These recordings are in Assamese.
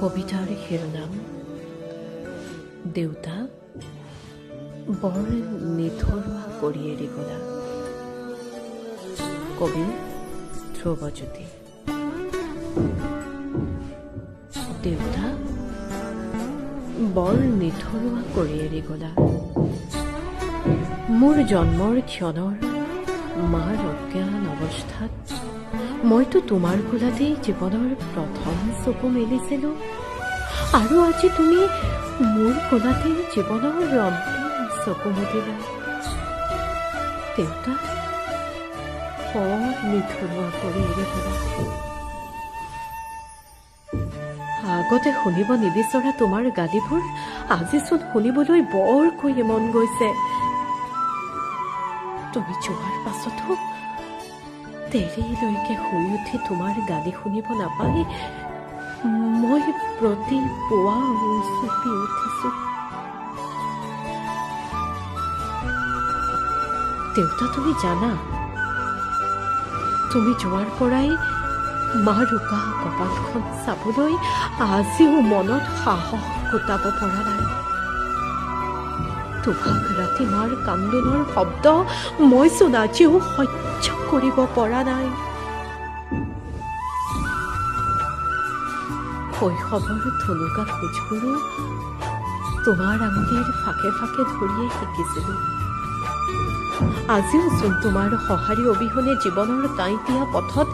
কবিতাৰ শিৰোনাম দেউতা বৰ নিথৰুৱা কৰি এৰি গলা। কবি ধ্ৰুৱজ্যোতি। দেউতা বৰ নিথৰুৱা কৰি এৰি গলা। মোৰ জন্মৰ ক্ষণৰ মাৰ অজ্ঞান অৱস্থাত মইতো তোমাৰ কোলাতেই জীৱনৰ প্ৰথম চকু মেলিছিলো, আৰু আজি তুমি মোৰ কোলাতেই জীৱনৰ অন্তিম চকু মুদিলা। দেউতা বৰ নিথৰুৱা কৰি এৰি গলা। আগতে শুনিব নিবিচৰা তোমাৰ গালিবোৰ আজিচোন শুনিবলৈ বৰকৈ মন গৈছে। তুমি যোৱাৰ পাছতো দেৰিলৈকে শুই উঠি তোমাৰ গালি শুনিব নাপাই মই প্ৰতি পুৱা উচুপি উঠিছো। দেউতা, তুমি জানা, তুমি যোৱাৰ পৰাই মাৰ ৰোকা কপালখন চাবলৈ আজিও মনত সাহস গোটাব পৰা নাই। তোমাক ৰাতি মাৰ কান্দোনৰ শব্দ মইচোন আজিও সহ্য কৰিব পৰা নাই। শৈশৱৰ থলুকা খোজবোৰো তোমাৰ আঙুলিৰ ফাকে ফাকে ধৰিয়ে শিকিছিলো। আজিও চোন তোমাৰ সঁহাৰি অবিহনে জীৱনৰ কাঁইটীয়া পথত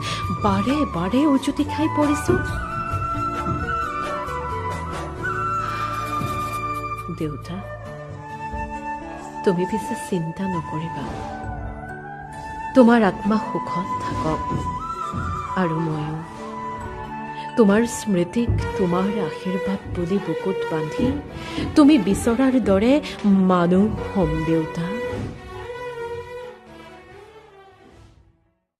বাৰে বাৰে উজুতি খাই পৰিছো। দেউতা, তুমি পিছে চিন্তা নকৰিবা। তোমাৰ আত্মা সুখত থাকক, আৰু ময়ো তোমাৰ স্মৃতিক তোমাৰ আশীৰ্বাদ বুলি বুকুত বান্ধি তুমি বিচৰাৰ দৰে মানুহ হ'ম। দেউতা,